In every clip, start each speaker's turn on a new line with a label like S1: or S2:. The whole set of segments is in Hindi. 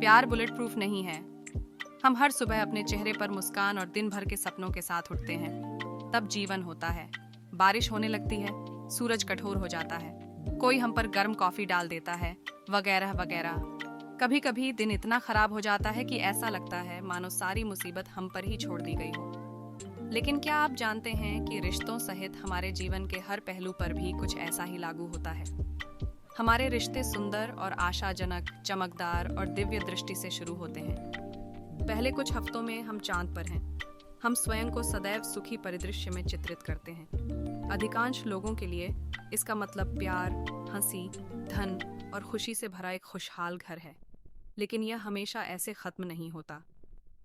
S1: प्यार बुलेट प्रूफ नहीं है। हम हर सुबह अपने चेहरे पर मुस्कान और दिन भर के सपनों के साथ उठते हैं। तब जीवन होता है, बारिश होने लगती है, सूरज कठोर हो जाता है, कोई हम पर गर्म कॉफी डाल देता है, वगैरह वगैरह। कभी कभी दिन इतना खराब हो जाता है कि ऐसा लगता है मानो सारी मुसीबत हम पर ही छोड़ दी गई हो। लेकिन क्या आप जानते हैं कि रिश्तों सहित हमारे जीवन के हर पहलू पर भी कुछ ऐसा ही लागू होता है। हमारे रिश्ते सुंदर और आशाजनक, चमकदार और दिव्य दृष्टि से शुरू होते हैं। पहले कुछ हफ्तों में हम चांद पर हैं। हम स्वयं को सदैव सुखी परिदृश्य में चित्रित करते हैं। अधिकांश लोगों के लिए इसका मतलब प्यार, हंसी, धन और खुशी से भरा एक खुशहाल घर है। लेकिन यह हमेशा ऐसे खत्म नहीं होता।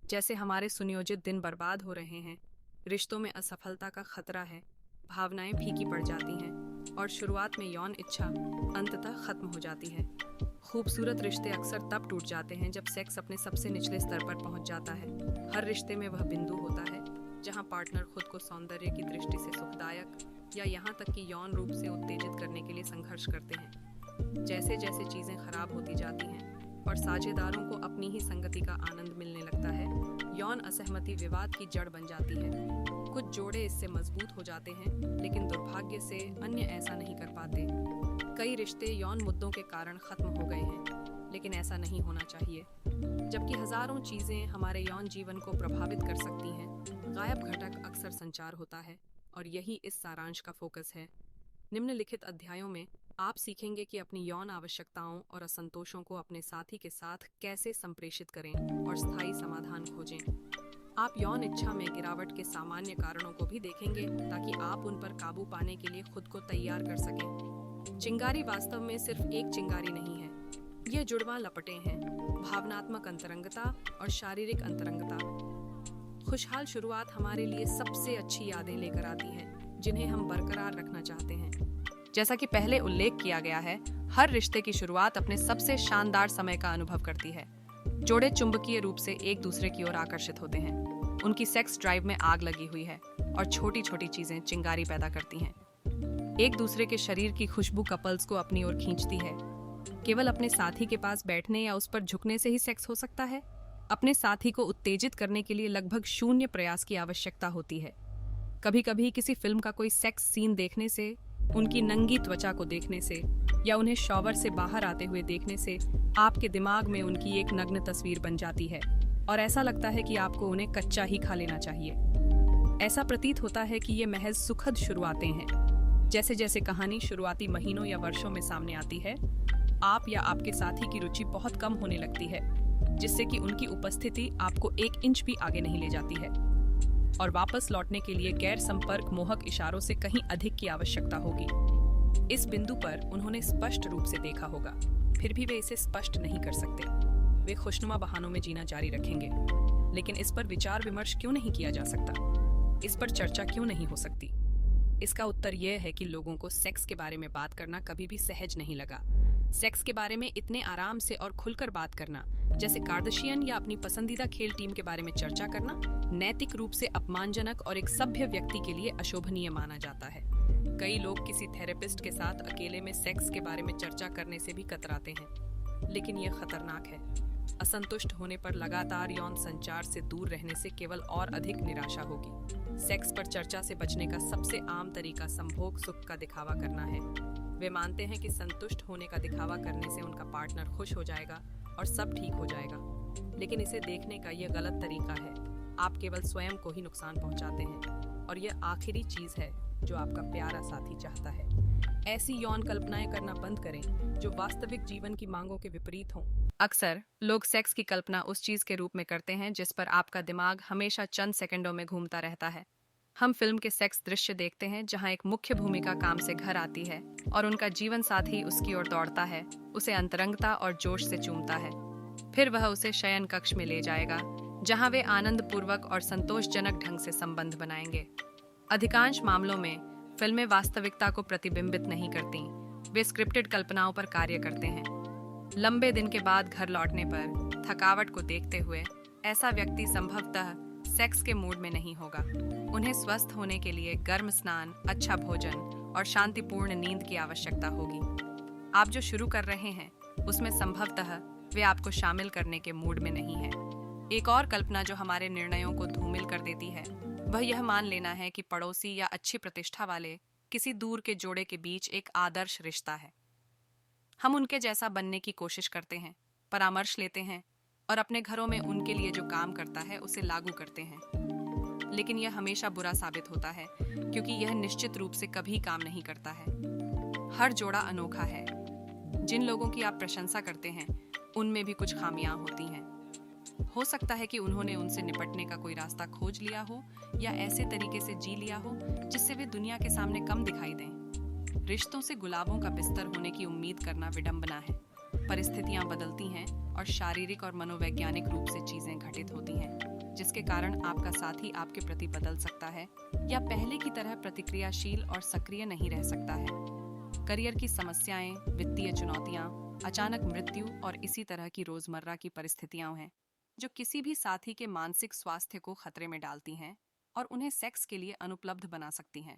S1: जैसे हमारे सुनियोजित दिन बर्बाद हो रहे हैं, रिश्तों में असफलता का खतरा है, भावनाएं फीकी पड़ जाती हैं और शुरुआत में यौन इच्छा अंततः खत्म हो जाती है। खूबसूरत रिश्ते अक्सर तब टूट जाते हैं जब सेक्स अपने सबसे निचले स्तर पर पहुंच जाता है। हर रिश्ते में वह बिंदु होता है जहां पार्टनर खुद को सौंदर्य की दृष्टि से सुखदायक या यहाँ तक कि यौन रूप से उत्तेजित करने के लिए संघर्ष करते हैं। जैसे जैसे चीजें खराब होती जाती हैं और साझेदारों को अपनी ही संगति का आनंद मिलने लगता है, यौन असहमति विवाद की जड़ बन जाती है। कुछ जोड़े इससे मजबूत हो जाते हैं, लेकिन दुर्भाग्य से अन्य ऐसा नहीं कर पाते। कई रिश्ते यौन मुद्दों के कारण खत्म हो गए हैं, लेकिन ऐसा नहीं होना चाहिए। जबकि हजारों चीजें हमारे यौन जीवन को प्रभावित कर सकती हैं, गायब घटक अक्सर संचार होता है और यही इस सारांश का फोकस है। निम्नलिखित अध्यायों में आप सीखेंगे कि अपनी यौन आवश्यकताओं और असंतोषों को अपने साथी के साथ कैसे संप्रेषित करें और स्थायी समाधान खोजें। आप यौन इच्छा में गिरावट के सामान्य कारणों को भी देखेंगे ताकि आप उन पर काबू पाने के लिए खुद को तैयार कर सकें। चिंगारी वास्तव में सिर्फ एक चिंगारी नहीं है, ये जुड़वां लपटें हैं, भावनात्मक अंतरंगता और शारीरिक अंतरंगता। खुशहाल शुरुआत हमारे लिए सबसे अच्छी यादें लेकर आती है जिन्हें हम बरकरार रखना चाहते हैं। जैसा कि पहले उल्लेख किया गया है, हर रिश्ते की शुरुआत अपने सबसे शानदार समय का अनुभव करती है। जोड़े चुंबकीय रूप से एक दूसरे की ओर आकर्षित होते हैं। उनकी सेक्स ड्राइव में आग लगी हुई है और छोटी छोटी चीजें चिंगारी पैदा करती हैं। एक दूसरे के शरीर की खुशबू कपल्स को अपनी ओर खींचती है। केवल अपने साथी के पास बैठने या उस पर झुकने से ही सेक्स हो सकता है। अपने साथी को उत्तेजित करने के लिए लगभग शून्य प्रयास की आवश्यकता होती है। कभी कभी किसी फिल्म का कोई सेक्स सीन देखने से, उनकी नंगी त्वचा को देखने से या उन्हें शॉवर से बाहर आते हुए देखने से आपके दिमाग में उनकी एक नग्न तस्वीर बन जाती है और ऐसा लगता है कि आपको उन्हें कच्चा ही खा लेना चाहिए। ऐसा प्रतीत होता है कि ये महज सुखद शुरुआतें हैं। जैसे जैसे कहानी शुरुआती महीनों या वर्षों में सामने आती है, आप या आपके साथी की रुचि बहुत कम होने लगती है, जिससे कि उनकी उपस्थिति आपको 1 इंच भी आगे नहीं ले जाती है और वापस लौटने के लिए गैर संपर्क मोहक इशारों से कहीं अधिक की आवश्यकता होगी। इस बिंदु पर उन्होंने स्पष्ट रूप से देखा होगा, फिर भी वे इसे स्पष्ट नहीं कर सकते। वे खुशनुमा बहानों में जीना जारी रखेंगे। लेकिन इस पर विचार विमर्श क्यों नहीं किया जा सकता? इस पर चर्चा क्यों नहीं हो सकती? इसका उत्तर यह है कि लोगों को सेक्स के बारे में बात करना कभी भी सहज नहीं लगा। सेक्स के बारे में इतने आराम से और खुलकर बात करना, जैसे कार्दाशियन या अपनी पसंदीदा खेल टीम के बारे में चर्चा करना, नैतिक रूप से अपमानजनक और एक सभ्य व्यक्ति के लिए अशोभनीय माना जाता है। कई लोग किसी थेरेपिस्ट के साथ अकेले में सेक्स के बारे में चर्चा करने से भी कतराते हैं, लेकिन यह खतरनाक है। असंतुष्ट होने पर लगातार यौन संचार से दूर रहने से केवल और अधिक निराशा होगी। सेक्स पर चर्चा से बचने का सबसे आम तरीका संभोग सुख का दिखावा करना है। वे मानते हैं कि संतुष्ट होने का दिखावा करने से उनका पार्टनर खुश हो जाएगा और सब ठीक हो जाएगा। लेकिन इसे देखने का यह गलत तरीका है। आप केवल स्वयं को ही नुकसान पहुंचाते हैं और यह आखिरी चीज है जो आपका प्यारा साथी चाहता है। ऐसी यौन कल्पनाएं करना बंद करें जो वास्तविक जीवन की मांगों के विपरीत हों। अक्सर लोग सेक्स की कल्पना उस चीज के रूप में करते हैं जिस पर आपका दिमाग हमेशा चंद सेकंडों में घूमता रहता है। हम फिल्म के सेक्स दृश्य देखते हैं जहां एक मुख्य भूमिका काम से घर आती है और उनका जीवन साथी उसकी ओर दौड़ता है, उसे अंतरंगता और जोश से चूमता है। फिर वह उसे शयन कक्ष में ले जाएगा जहां वे आनंद पूर्वक और संतोषजनक ढंग से संबंध बनाएंगे। अधिकांश मामलों में फिल्में वास्तविकता को प्रतिबिंबित नहीं करती, वे स्क्रिप्टेड कल्पनाओं पर कार्य करते हैं। लंबे दिन के बाद घर लौटने पर थकावट को देखते हुए ऐसा व्यक्ति संभवतः सेक्स के मूड में नहीं होगा। उन्हें स्वस्थ होने के लिए गर्म स्नान, अच्छा भोजन और शांतिपूर्ण नींद की आवश्यकता होगी। आप जो शुरू कर रहे हैं उसमें संभवतः वे आपको शामिल करने के मूड में नहीं है। एक और कल्पना जो हमारे निर्णयों को धूमिल कर देती है वह यह मान लेना है कि पड़ोसी या अच्छी प्रतिष्ठा वाले किसी दूर के जोड़े के बीच एक आदर्श रिश्ता है। हम उनके जैसा बनने की कोशिश करते हैं, परामर्श लेते हैं और अपने घरों में उनके लिए जो काम करता है उसे लागू करते हैं। लेकिन यह हमेशा बुरा साबित होता है क्योंकि यह निश्चित रूप से कभी काम नहीं करता है। हर जोड़ा अनोखा है। जिन लोगों की आप प्रशंसा करते हैं उनमें भी कुछ खामियां होती हैं। हो सकता है कि उन्होंने उनसे निपटने का कोई रास्ता खोज लिया हो या ऐसे तरीके से जी लिया हो जिससे वे दुनिया के सामने कम दिखाई दें। रिश्तों से गुलाबों का बिस्तर होने की उम्मीद करना विडंबना है। परिस्थितियां बदलती हैं और शारीरिक और मनोवैज्ञानिक रूप से चीजें घटित होती हैं, जिसके कारण आपका साथी आपके प्रति बदल सकता है या पहले की तरह प्रतिक्रियाशील और सक्रिय नहीं रह सकता है। करियर की समस्याएं, वित्तीय चुनौतियां, अचानक मृत्यु और इसी तरह की रोजमर्रा की परिस्थितियां हैं जो किसी भी साथी के मानसिक स्वास्थ्य को खतरे में डालती हैं और उन्हें सेक्स के लिए अनुपलब्ध बना सकती हैं।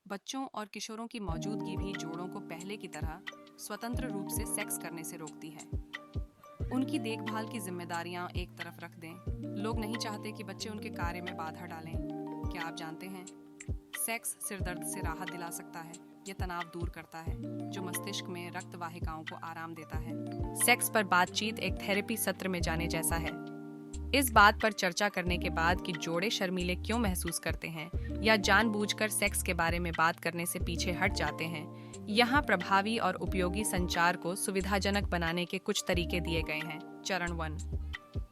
S1: बच्चों और किशोरों की मौजूदगी भी जोड़ों को पहले की तरह स्वतंत्र रूप से सेक्स करने से रोकती है। उनकी देखभाल की जिम्मेदारियां एक तरफ रख दें। लोग नहीं चाहते कि बच्चे उनके कार्य में बाधा डालें। क्या आप जानते हैं, सेक्स सिरदर्द से राहत दिला सकता है, यह तनाव दूर करता है जो मस्तिष्क में रक्त वाहिकाओं को आराम देता है। सेक्स पर बातचीत एक थेरेपी सत्र में जाने जैसा है। इस बात पर चर्चा करने के बाद कि जोड़े शर्मीले क्यों महसूस करते हैं या जानबूझकर सेक्स के बारे में बात करने से पीछे हट जाते हैं, यहाँ प्रभावी और उपयोगी संचार को सुविधाजनक बनाने के कुछ तरीके दिए गए हैं। चरण 1,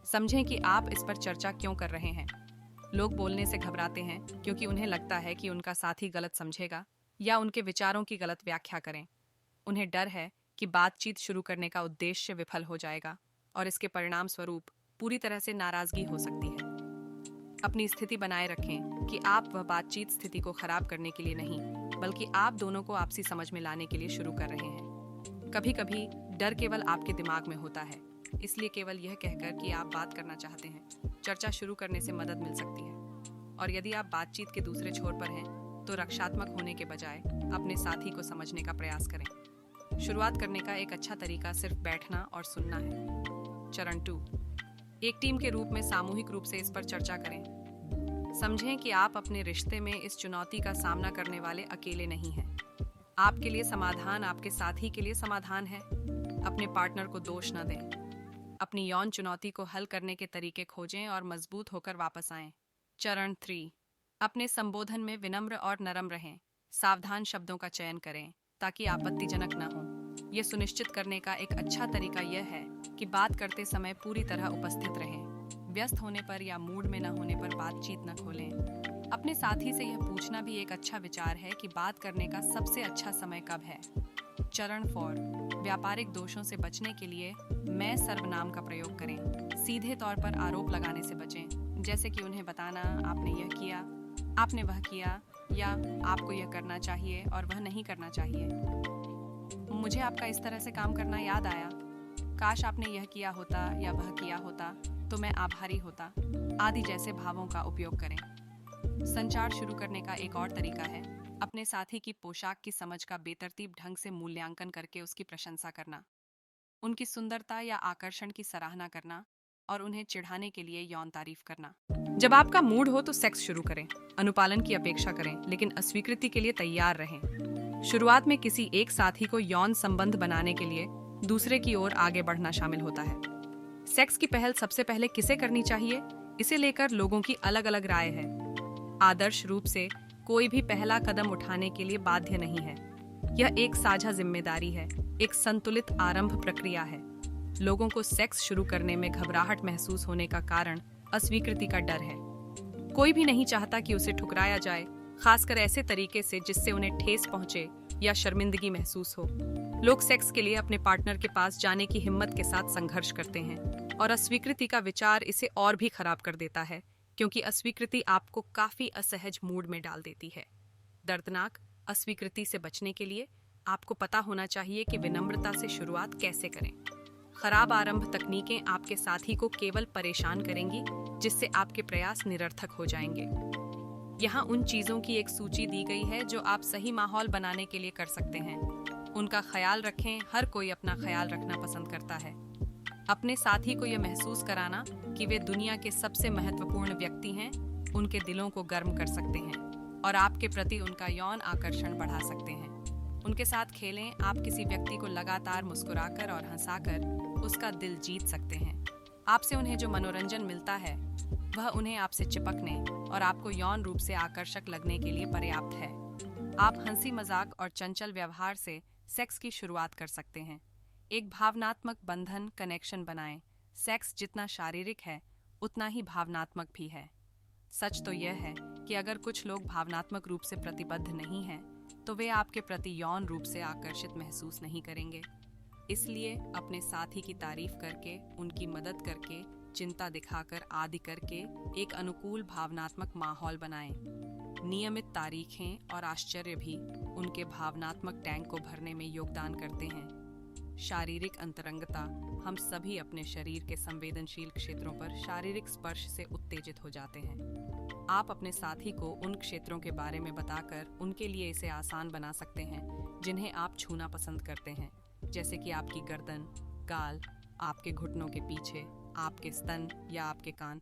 S1: समझें कि आप इस पर चर्चा क्यों कर रहे हैं। लोग बोलने से घबराते हैं क्योंकि उन्हें लगता है कि उनका साथी गलत समझेगा या उनके विचारों की गलत व्याख्या करें। उन्हें डर है कि बातचीत शुरू करने का उद्देश्य विफल हो जाएगा और इसके परिणाम स्वरूप पूरी तरह से नाराजगी हो सकती है। अपनी स्थिति बनाए रखें कि आप वह बातचीत स्थिति को खराब करने के लिए नहीं, बल्कि आप दोनों को आपसी समझ में लाने के लिए शुरू कर रहे हैं। कभी कभी डर केवल आपके दिमाग में होता है, इसलिए केवल यह कहकर कि आप बात करना चाहते हैं चर्चा शुरू करने से मदद मिल सकती है। और यदि आप बातचीत के दूसरे छोर पर हैं तो रक्षात्मक होने के बजाय अपने साथी को समझने का प्रयास करें। शुरुआत करने का एक अच्छा तरीका सिर्फ बैठना और सुनना है। चरण 2, एक टीम के रूप में सामूहिक रूप से इस पर चर्चा करें। समझें कि आप अपने रिश्ते में इस चुनौती का सामना करने वाले अकेले नहीं हैं। आपके लिए समाधान आपके साथी के लिए समाधान है। अपने पार्टनर को दोष न दें। अपनी यौन चुनौती को हल करने के तरीके खोजें और मजबूत होकर वापस आएं। चरण 3, अपने संबोधन में विनम्र और नरम रहें। सावधान शब्दों का चयन करें ताकि आपत्तिजनक न हो। यह सुनिश्चित करने का एक अच्छा तरीका यह है कि बात करते समय पूरी तरह उपस्थित रहें। व्यस्त होने पर या मूड में न होने पर बातचीत न खोलें। अपने साथी से यह पूछना भी एक अच्छा विचार है कि बात करने का सबसे अच्छा समय कब है। चरण 4, व्यापारिक दोषों से बचने के लिए मैं सर्वनाम का प्रयोग करें। सीधे तौर पर आरोप लगाने से बचें, जैसे कि उन्हें बताना आपने यह किया, आपने वह किया या आपको यह करना चाहिए और वह नहीं करना चाहिए। मुझे आपका इस तरह से काम करना याद आया, काश आपने यह किया होता या वह किया होता तो मैं आभारी होता, आदि जैसे भावों का उपयोग करें। संचार शुरू करने का एक और तरीका है अपने साथी की पोशाक की समझ का बेतरतीब ढंग से मूल्यांकन करके उसकी प्रशंसा करना, उनकी सुंदरता या आकर्षण की सराहना करना और उन्हें चिढ़ाने के लिए यौन तारीफ करना। जब आपका मूड हो तो सेक्स शुरू करें। अनुपालन की अपेक्षा करें लेकिन अस्वीकृति के लिए तैयार रहें। शुरुआत में किसी एक साथी को यौन संबंध बनाने के लिए दूसरे की ओर आगे बढ़ना शामिल होता है। सेक्स की पहल सबसे पहले किसे करनी चाहिए, इसे लेकर लोगों की अलग अलग राय है। आदर्श रूप से कोई भी पहला कदम उठाने के लिए बाध्य नहीं है। यह एक साझा जिम्मेदारी है, एक संतुलित आरंभ प्रक्रिया है। लोगों को सेक्स शुरू करने में घबराहट महसूस होने का कारण अस्वीकृति का डर है। कोई भी नहीं चाहता कि उसे ठुकराया जाए, खासकर ऐसे तरीके से जिससे उन्हें ठेस पहुंचे या शर्मिंदगी महसूस हो। लोग सेक्स के लिए अपने पार्टनर के पास जाने की हिम्मत के साथ संघर्ष करते हैं और अस्वीकृति का विचार इसे और भी खराब कर देता है, क्योंकि अस्वीकृति आपको काफी असहज मूड में डाल देती है। दर्दनाक अस्वीकृति से बचने के लिए आपको पता होना चाहिए कि विनम्रता से शुरुआत कैसे करें। खराब आरंभ तकनीकें आपके साथी को केवल परेशान करेंगी, जिससे आपके प्रयास निरर्थक हो जाएंगे। यहाँ उन चीजों की एक सूची दी गई है जो आप सही माहौल बनाने के लिए कर सकते हैं। उनका ख्याल रखें, हर कोई अपना ख्याल रखना पसंद करता है। अपने साथी को यह महसूस कराना कि वे दुनिया के सबसे महत्वपूर्ण व्यक्ति हैं, उनके दिलों को गर्म कर सकते हैं और आपके प्रति उनका यौन आकर्षण बढ़ा सकते हैं। उनके साथ खेलें। आप किसी व्यक्ति को लगातार मुस्कुराकर और हंसाकर उसका दिल जीत सकते हैं। आपसे उन्हें जो मनोरंजन मिलता है वह उन्हें आपसे चिपकने और आपको यौन रूप से आकर्षक लगने के लिए पर्याप्त है। आप हंसी मजाक और चंचल व्यवहार से सेक्स की शुरुआत कर सकते हैं। एक भावनात्मक बंधन कनेक्शन बनाएं। सेक्स जितना शारीरिक है उतना ही भावनात्मक भी है। सच तो यह है कि अगर कुछ लोग भावनात्मक रूप से प्रतिबद्ध नहीं हैं, तो वे आपके प्रति यौन रूप से आकर्षित महसूस नहीं करेंगे। इसलिए अपने साथी की तारीफ करके, उनकी मदद करके, चिंता दिखाकर आदि करके एक अनुकूल भावनात्मक माहौल बनाएं। नियमित तारीखें और आश्चर्य भी उनके भावनात्मक टैंक को भरने में योगदान करते हैं। शारीरिक अंतरंगता। हम सभी अपने शरीर के संवेदनशील क्षेत्रों पर शारीरिक स्पर्श से उत्तेजित हो जाते हैं। आप अपने साथी को उन क्षेत्रों के बारे में बताकर उनके लिए इसे आसान बना सकते हैं जिन्हें आप छूना पसंद करते हैं, जैसे कि आपकी गर्दन, गाल, आपके घुटनों के पीछे, आपके स्तन या आपके कान।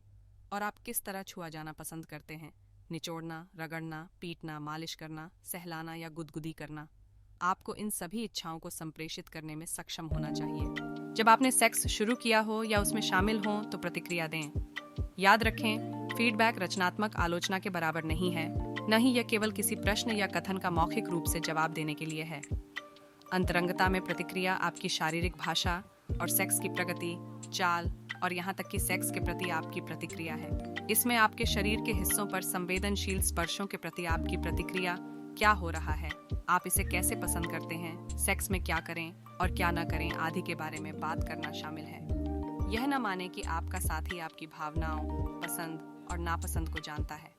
S1: और आप किस तरह छुआ जाना पसंद करते हैं? निचोड़ना, रगड़ना, पीटना, मालिश करना, सहलाना या गुदगुदी करना। आपको इन सभी इच्छाओं को संप्रेषित करने में सक्षम होना चाहिए। जब आपने सेक्स शुरू किया हो या उसमें शामिल हो तो प्रतिक्रिया दें। याद रखें, फीडबैक रचनात्मक आलोचना के बराबर नहीं है, न ही यह केवल किसी प्रश्न या कथन का मौखिक रूप से जवाब देने के लिए है। अंतरंगता में प्रतिक्रिया आपकी शारीरिक भाषा और सेक्स की प्रगति, चाल और यहाँ तक कि सेक्स के प्रति आपकी प्रतिक्रिया है। इसमें आपके शरीर के हिस्सों पर संवेदनशील स्पर्शों के प्रति आपकी प्रतिक्रिया, क्या हो रहा है, आप इसे कैसे पसंद करते हैं, सेक्स में क्या करें और क्या न करें आदि के बारे में बात करना शामिल है। यह न माने कि आपका साथी आपकी भावनाओं, पसंद और नापसंद को जानता है।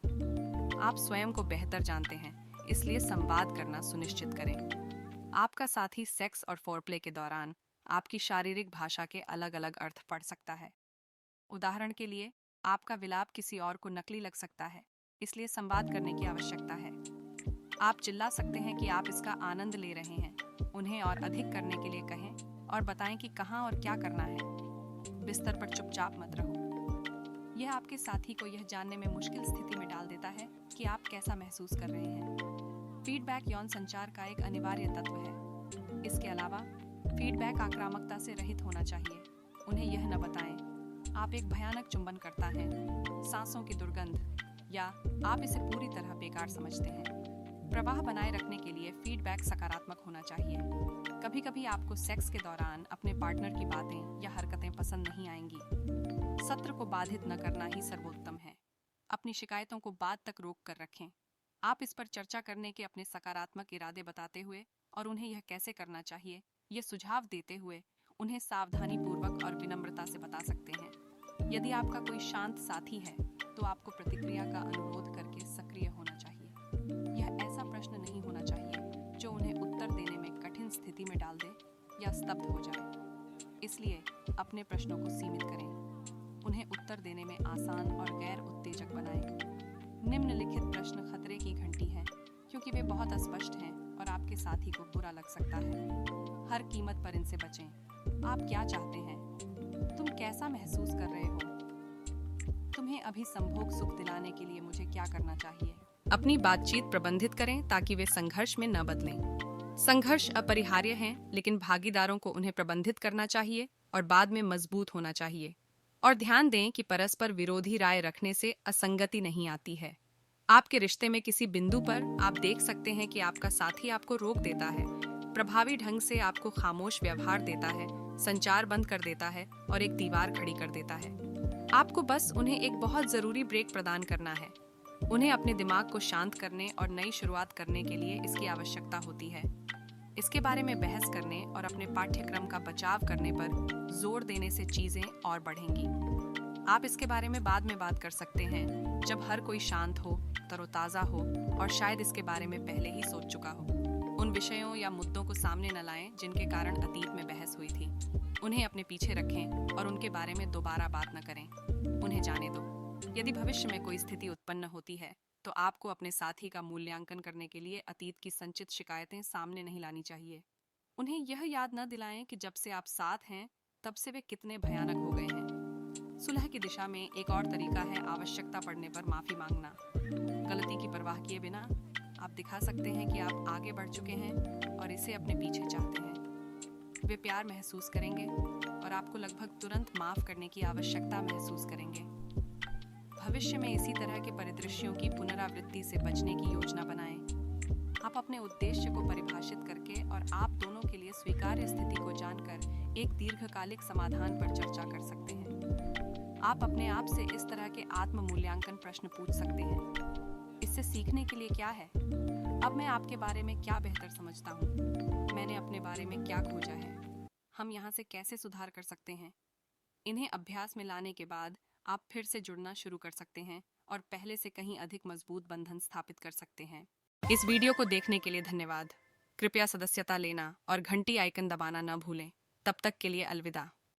S1: आप स्वयं को बेहतर जानते हैं, इसलिए संवाद करना सुनिश्चित करें। आपका साथी सेक्स और फोरप्ले के दौरान आपकी शारीरिक भाषा के अलग अलग अर्थ पढ़ सकता है। उदाहरण के लिए, आपका विलाप किसी और को नकली लग सकता है, इसलिए संवाद करने की आवश्यकता है। आप चिल्ला सकते हैं कि आप इसका आनंद ले रहे हैं। उन्हें और अधिक करने के लिए कहें और बताएं कि कहाँ और क्या करना है। बिस्तर पर चुपचाप मत रहो। यह आपके साथी को यह जानने में मुश्किल स्थिति में डाल देता है कि आप कैसा महसूस कर रहे हैं। फीडबैक यौन संचार का एक अनिवार्य तत्व है। इसके अलावा फीडबैक आक्रामकता से रहित होना चाहिए। उन्हें यह न बताएं, आप एक भयानक चुंबन करता है, सांसों की दुर्गंध, या आप इसे पूरी तरह बेकार समझते हैं। प्रवाह बनाए रखने के लिए फीडबैक सकारात्मक होना चाहिए। कभी कभी आपको सेक्स के दौरान अपने पार्टनर की बातें या हरकतें पसंद नहीं आएंगी। सत्र को बाधित न करना ही सर्वोत्तम है। अपनी शिकायतों को बाद तक रोक कर रखें। आप इस पर चर्चा करने के अपने सकारात्मक इरादे बताते हुए और उन्हें यह कैसे करना चाहिए, ये सुझाव देते हुए उन्हें सावधानीपूर्वक और विनम्रता से बता सकते हैं। यदि आपका कोई शांत साथी है तो आपको प्रतिक्रिया का अनुरोध करके सक्रिय होना चाहिए। यह ऐसा प्रश्न नहीं होना चाहिए जो उन्हें उत्तर देने में कठिन स्थिति में डाल दे या स्तब्ध हो जाए। इसलिए अपने प्रश्नों को सीमित करें। उन्हें उत्तर देने में आसान और गैर उत्तेजक बनाएं। निम्नलिखित प्रश्न खतरे की घंटी है क्योंकि वे बहुत अस्पष्ट हैं और आपके साथी को बुरा लग सकता है। हर कीमत पर इनसे बचें। आप क्या चाहते हैं? तुम कैसा महसूस कर रहे हो? तुम्हें अभी संभोग सुख दिलाने के लिए मुझे क्या करना चाहिए? अपनी बातचीत प्रबंधित करें ताकि वे संघर्ष में न बदलें। संघर्ष अपरिहार्य हैं, लेकिन भागीदारों को उन्हें प्रबंधित करना चाहिए और बाद में मजबूत होना चाहिए। और ध्यान दें कि परस्पर विरोधी राय रखने से असंगति नहीं आती है। आपके रिश्ते में किसी बिंदु पर आप देख सकते हैं कि आपका साथी आपको रोक देता है, प्रभावी ढंग से आपको खामोश व्यवहार देता है, संचार बंद कर देता है और एक दीवार खड़ी कर देता है। आपको बस उन्हें एक बहुत जरूरी ब्रेक प्रदान करना है। उन्हें अपने दिमाग को शांत करने और नई शुरुआत करने के लिए इसकी आवश्यकता होती है। इसके बारे में बहस करने और अपने पाठ्यक्रम का बचाव करने पर जोर देने से चीजें और बढ़ेंगी। आप इसके बारे में बाद में बात कर सकते हैं, जब हर कोई शांत हो, तरोताजा हो और शायद इसके बारे में पहले ही सोच चुका हो। उन विषयों या मुद्दों को सामने न लाएं जिनके कारण अतीत में बहस हुई थी। उन्हें अपने पीछे रखें और उनके बारे में दोबारा बात न करें। उन्हें जाने दो। यदि भविष्य में कोई स्थिति उत्पन्न होती है तो आपको अपने साथी का मूल्यांकन करने के लिए अतीत की संचित शिकायतें सामने नहीं लानी चाहिए। उन्हें यह याद न दिलाएं कि जब से आप साथ हैं तब से वे कितने भयानक हो गए हैं। सुलह की दिशा में एक और तरीका है आवश्यकता पड़ने पर माफी मांगना। गलती की परवाह किए बिना आप दिखा सकते हैं कि आप आगे बढ़ चुके हैं और इसे अपने पीछे चाहते हैं। वे प्यार महसूस करेंगे और आपको लगभग तुरंत माफ करने की आवश्यकता महसूस करेंगे। भविष्य में इसी तरह के परिदृश्यों की पुनरावृत्ति से बचने की योजना बनाएं। आप अपने उद्देश्य को परिभाषित करके और आप दोनों के लिए स्वीकार्य स्थिति को जानकर एक दीर्घकालिक समाधान पर चर्चा कर सकते हैं। आप अपने आप से इस तरह के आत्म मूल्यांकन प्रश्न पूछ सकते हैं। इससे सीखने के लिए क्या है? अब मैं आपके बारे में क्या बेहतर समझता हूँ? मैंने अपने बारे में क्या खोजा है? हम यहाँ से कैसे सुधार कर सकते हैं? इन्हें अभ्यास में लाने के बाद आप फिर से जुड़ना शुरू कर सकते हैं और पहले से कहीं अधिक मजबूत बंधन स्थापित कर सकते हैं। इस वीडियो को देखने के लिए धन्यवाद। कृपया सदस्यता लेना और घंटी आइकन दबाना न भूलें। तब तक के लिए अलविदा।